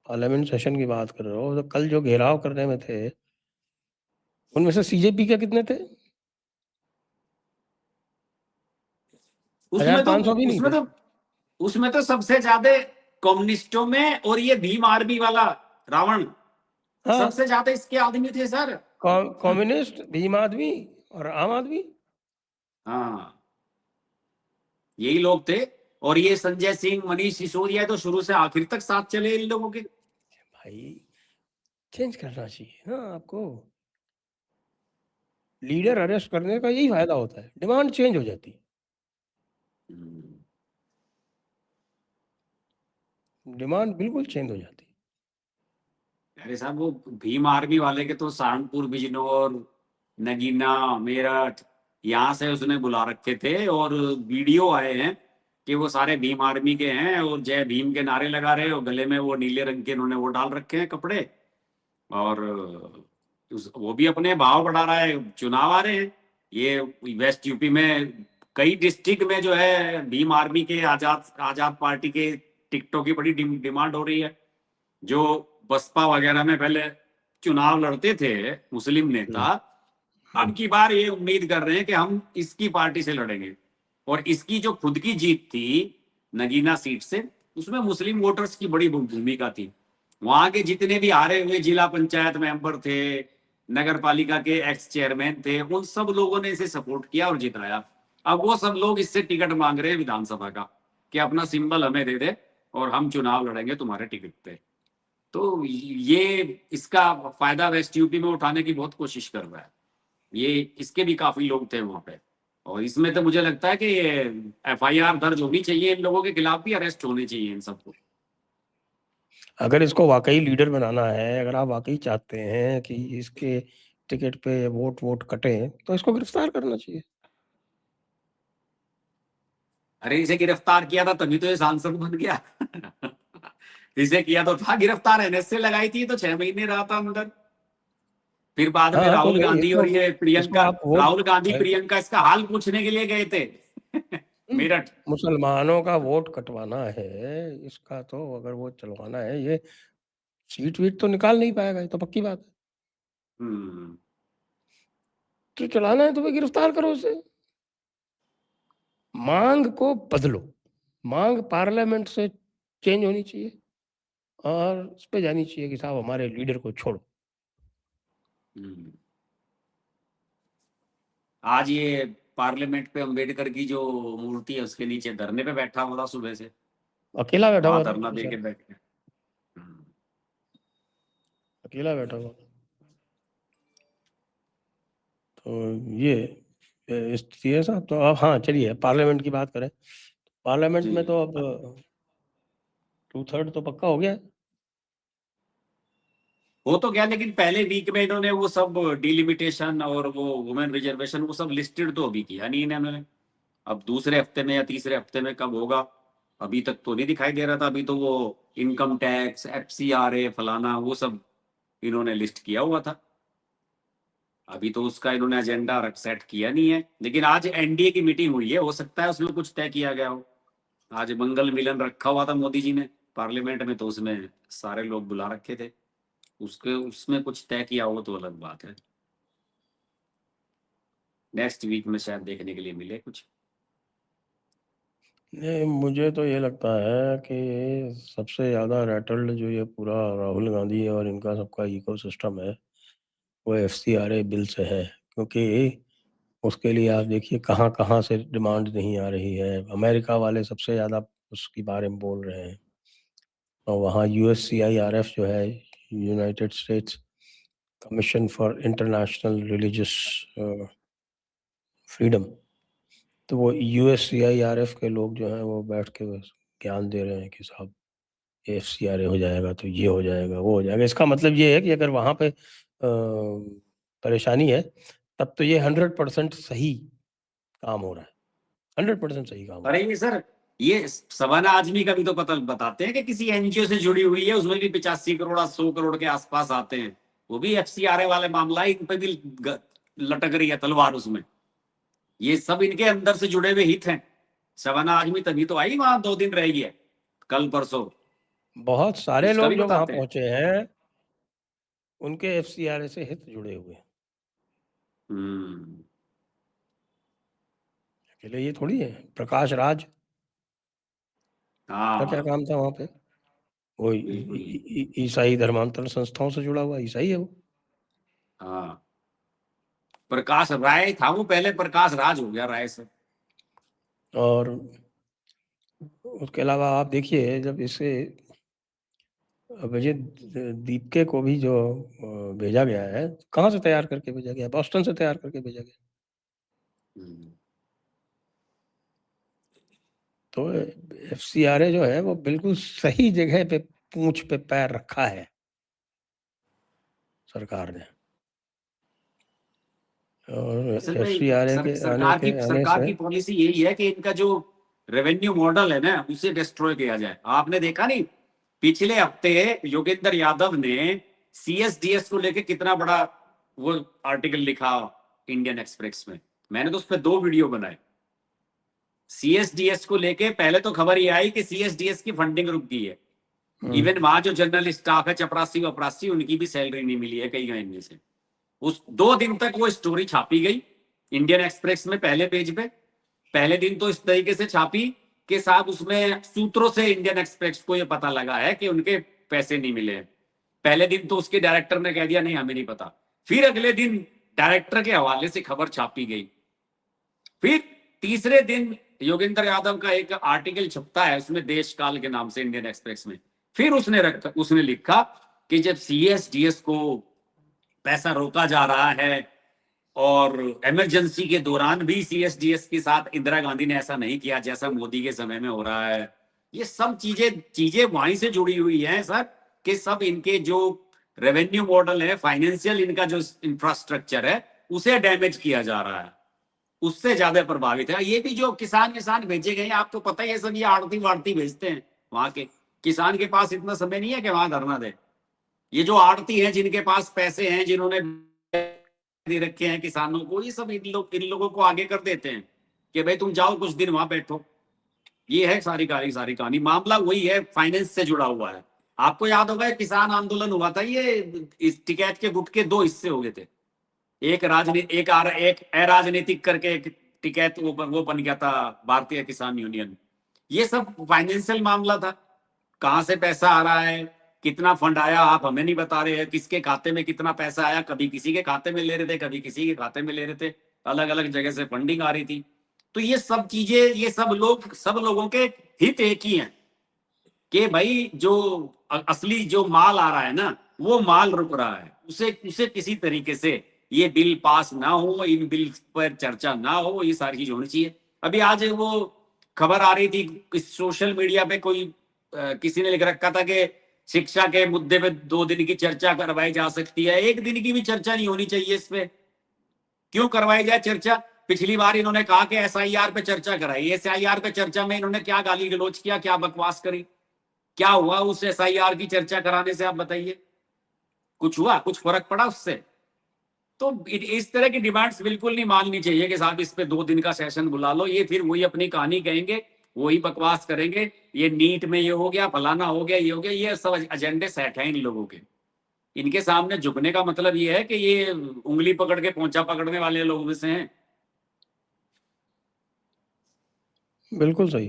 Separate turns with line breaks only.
Parliament session की बात कर रहे हो, तो कल जो घेराव करने में थे उनमें से सीजेपी के कितने थे?
उसमें तो
1500 भी नहीं थे।
उसमें तो सबसे ज्यादा कम्युनिस्टों में, और ये भीम आर्मी वाला रावण,
हाँ,
सबसे ज्यादा इसके आदमी थे सर।
कम्युनिस्ट, भीम आदमी और आम आदमी।
हाँ, यही लोग थे। और ये संजय सिंह, मनीष सिसोदिया तो शुरू से आखिर तक साथ चले इन लोगों के।
भाई चेंज करना चाहिए ना आपको। लीडर अरेस्ट करने का यही फायदा होता है, डिमांड चेंज हो जाती है। डिमांड बिल्कुल चेंज हो जाती है।
अरे साहब, वो भीम आर्मी वाले के तो सहारनपुर, बिजनौर, नगीना, मेरठ, यहाँ से उसने बुला रखे थे। और वीडियो आए हैं कि वो सारे भीम आर्मी के हैं और जय भीम के नारे लगा रहे हैं, और गले में वो नीले रंग के उन्होंने वो डाल रखे हैं कपड़े। और वो भी अपने भाव बढ़ा रहा है। चुनाव आ रहे हैं, ये वेस्ट यूपी में कई डिस्ट्रिक्ट में जो है भीम आर्मी के, आजाद आजाद पार्टी के टिकटों की बड़ी डिमांड हो रही है। जो बसपा वगैरह में पहले चुनाव लड़ते थे मुस्लिम नेता, अब की बार ये उम्मीद कर रहे हैं कि हम इसकी पार्टी से लड़ेंगे। और इसकी जो खुद की जीत थी नगीना सीट से, उसमें मुस्लिम वोटर्स की बड़ी भूमिका थी। वहां के जितने भी हारे हुए जिला पंचायत मेंबर थे, नगर पालिका के एक्स चेयरमैन थे, उन सब लोगों ने इसे सपोर्ट किया और जिताया। अब वो सब लोग इससे टिकट मांग रहे हैं विधानसभा का, कि अपना सिंबल हमें दे दे और हम चुनाव लड़ेंगे तुम्हारे टिकट पे। तो ये इसका फायदा वेस्ट यूपी में उठाने की बहुत कोशिश कर रहा है। ये इसके भी काफी लोग थे वहां पे। और इसमें तो मुझे लगता है कि एफआईआर दर्ज होनी चाहिए, इन लोगों के खिलाफ भी अरेस्ट होने चाहिए इन सबको।
अगर इसको वाकई लीडर बनाना है, अगर आप वाकई चाहते हैं कि इसके टिकट पे वोट कटे, तो इसको गिरफ्तार करना चाहिए।
अरे इसे गिरफ्तार किया था तभी तो ये सांसद बन गया। इसे किया तो था गिरफ्तार, एनएसए लगाई थी तो 6 महीने रहा था अंदर। फिर बाद में
हाँ, तो
राहुल
नहीं,
गांधी और ये
इसको
प्रियंका,
आप वोट,
राहुल गांधी प्रियंका इसका हाल पूछने के लिए गए थे मेरठ।
मुसलमानों का वोट कटवाना है इसका, तो अगर वो चलवाना है, ये सीट वीट तो निकाल नहीं पाएगा, ये तो पक्की बात है। तो चलाना है तो भाई गिरफ्तार करो उसे। मांग को बदलो, मांग पार्लियामेंट से चेंज होनी चाहिए और उस पे जानी चाहिए कि साहब हमारे लीडर को छोड़ो।
आज ये पार्लियामेंट पे अंबेडकर की जो मूर्ति है उसके नीचे धरने पे बैठा हुआ था सुबह से,
अकेला बैठा
वहां
हुआ था
धरना दे के
बेचारा,
बैठे।
अकेला बैठा हुआ। तो ये स्थिति है साहब। तो अब हाँ, चलिए पार्लियामेंट की बात करें। पार्लियामेंट में तो अब 2/3 तो पक्का हो गया है।
हो तो गया, लेकिन पहले वीक में इन्होंने वो सब डिलिमिटेशन और वो वुमेन रिजर्वेशन वो सब लिस्टेड तो अभी किया नहीं इन्होंने। अब दूसरे हफ्ते में या तीसरे हफ्ते में कब होगा, अभी तक तो नहीं दिखाई दे रहा था। अभी तो वो इनकम टैक्स, एफसीआरए, फलाना वो सब इन्होंने लिस्ट किया हुआ था। अभी तो उसका इन्होंने एजेंडा सेट किया नहीं है। लेकिन आज एनडीए की मीटिंग हुई है, हो सकता है उसमें कुछ तय किया गया हो। आज मंगल मिलन रखा हुआ था मोदी जी ने पार्लियामेंट में, तो उसमें सारे लोग बुला रखे थे। उसके उसमें कुछ तय किया हो तो अलग बात है। नेक्स्ट वीक में शायद देखने के लिए मिले कुछ।
नहीं, मुझे तो ये लगता है कि सबसे ज़्यादा रैटल्ड जो ये पूरा राहुल गांधी और इनका सबका इकोसिस्टम है, वो एफसीआरए बिल से है। क्योंकि उसके लिए आप देखिए कहाँ कहाँ से डिमांड नहीं आ रही है। अमेरिका वाले सबसे ज़्यादा उसके बारे में बोल रहे हैं, और वहाँ यूएससीआईआरएफ जो है, United states commission for international religious freedom, तो वो यूएससीआईआरएफ के लोग जो हैं वो बैठ के बस ज्ञान दे रहे हैं कि साहब एफसीआरए हो जाएगा तो ये हो जाएगा, वो हो जाएगा। इसका मतलब ये है कि अगर वहाँ पे परेशानी है, तब तो ये 100% सही काम हो रहा है, 100% सही काम हो रहा
अरे ये सर, ये सवाना आजमी का भी तो पता बताते हैं कि किसी एनजीओ से जुड़ी हुई है, उसमें भी 85 करोड़ 100 करोड़ के आसपास आते हैं। वो भी एफसीआरए वाले मामला है, इन पे भी लटक रही है तलवार उसमें। ये सब इनके अंदर से जुड़े हुए हित हैं। शबाना आजमी तभी तो आई वहां 2 दिन रहेगी है, कल परसों।
बहुत सारे
उसका
लोग
भी
जो वहाँ
बताते हैं।
पहुँचे हैं, उनके एफसीआरए से हित जुड़े हुए हैं।
हम्म।
अकेले ये थोड़ी है। प्रकाश राज का क्या
हाँ
काम था वहाँ पे? वो
बिल्कुल।
ईसाई धर्मांतरण संस्थाओं से जुड़ा हुआ ईसाई है वो।
हाँ प्रकाश राय था वो, पहले प्रकाश राज हो गया राय से।
और उसके अलावा आप देखिए, जब इसे अभिजीत दीपके को भी जो भेजा गया है, कहाँ से तैयार करके भेजा गया है? बॉस्टन से तैयार करके भेजा गया।
हम्म।
तो एफसीआरए जो है वो बिल्कुल सही जगह पे पूंछ पे पैर रखा है सरकार ने। और
असल में
एफसीआरए के आने
सरकार
से
की पॉलिसी यही है कि इनका जो रेवेन्यू मॉडल है ना उसे डिस्ट्रॉय किया जाए। आपने देखा नहीं, पिछले हफ्ते योगेंद्र यादव ने सीएसडीएस को लेकर कितना बड़ा वो आर्टिकल लिखा इंडियन एक्सप्रेस में। मैंने तो उस पर 2 वीडियो बनाए। सीएसडीएस को लेके पहले तो खबर ये आई कि सीएसडीएस की फंडिंग रुक गई है। इवन वहां जो जनरल स्टाफ है, चपरासी वपरासी, उनकी भी सैलरी नहीं मिली है कई महीने से। उस 2 दिन तक वो स्टोरी छापी गई इंडियन एक्सप्रेस में पहले पेज पे। पहले दिन तो इस तरीके से छापी कि साहब उसमें सूत्रों से इंडियन एक्सप्रेस को ये पता लगा है कि उनके पैसे नहीं मिले हैं। पहले दिन तो उसके डायरेक्टर ने कह दिया नहीं हमें नहीं पता। फिर अगले दिन डायरेक्टर के हवाले से खबर छापी गई। फिर तीसरे दिन योगेंद्र यादव का एक आर्टिकल छपता है उसमें, देश काल के नाम से, इंडियन एक्सप्रेस में। फिर उसने लिखा कि जब सीएसडीएस को पैसा रोका जा रहा है और इमरजेंसी के दौरान भी सीएसडीएस के साथ इंदिरा गांधी ने ऐसा नहीं किया जैसा मोदी के समय में हो रहा है। ये सब चीजें चीजें वहीं से जुड़ी हुई हैं सर, कि सब इनके जो रेवेन्यू मॉडल है, फाइनेंशियल इनका जो इंफ्रास्ट्रक्चर है, उसे डैमेज किया जा रहा है, उससे ज्यादा प्रभावित है। ये भी जो किसान किसान भेजे गए हैं, आपको पता ही है, सब ये आड़ती वाड़ती भेजते हैं। वहां के किसान के पास इतना समय नहीं है कि वहां धरना दे। ये जो आड़ती हैं, जिनके पास पैसे हैं, जिन्होंने दे रखे हैं किसानों को, ये सब इन लोगों को आगे कर देते हैं कि भाई तुम जाओ कुछ दिन वहां बैठो। ये है सारी कहानी। मामला वही है, फाइनेंस से जुड़ा हुआ है। आपको याद होगा किसान आंदोलन हुआ था, ये इस टिकैत के गुट के 2 हिस्से हो गए थे। एक अराजनीतिक करके एक टिकैत वो बन गया था भारतीय किसान यूनियन। ये सब फाइनेंशियल मामला था। कहां से पैसा आ रहा है, कितना फंड आया, आप हमें नहीं बता रहे हैं, किसके खाते में कितना पैसा आया। कभी किसी के खाते में ले रहे थे, कभी किसी के खाते में ले रहे थे, अलग अलग जगह से फंडिंग आ रही थी। तो ये सब चीजें, ये सब लोगों के हित एक ही हैं कि भाई जो असली जो माल आ रहा है ना, वो माल रुक रहा है, उसे उसे किसी तरीके से ये बिल पास ना हो, इन बिल पर चर्चा ना हो, ये सारी चीज होनी चाहिए। अभी आज वो खबर आ रही थी सोशल मीडिया पे, कोई किसी ने लिख रखा था कि शिक्षा के मुद्दे पे 2 दिन की चर्चा करवाई जा सकती है। 1 दिन की भी चर्चा नहीं होनी चाहिए इस पे। क्यों करवाई जाए चर्चा? पिछली बार इन्होंने कहा कि एसआईआर पे चर्चा कराई। एसआईआर पे चर्चा में इन्होंने क्या गाली गलौज किया, क्या बकवास करी? क्या हुआ उस एसआईआर की चर्चा कराने से? आप बताइए, कुछ हुआ, कुछ फर्क पड़ा उससे? तो इस तरह की डिमांड्स बिल्कुल नहीं माननी चाहिए कि साहब इस पे 2 दिन का सेशन बुला लो। ये फिर वही अपनी कहानी कहेंगे, वही बकवास करेंगे। ये नीट में ये हो गया, फलाना हो गया, ये हो गया, ये सब एजेंडे सेट हैं इन लोगों के। इनके सामने झुकने का मतलब ये है कि ये उंगली पकड़ के पोंछा पकड़ने वाले लोगों में से हैं।
बिल्कुल सही।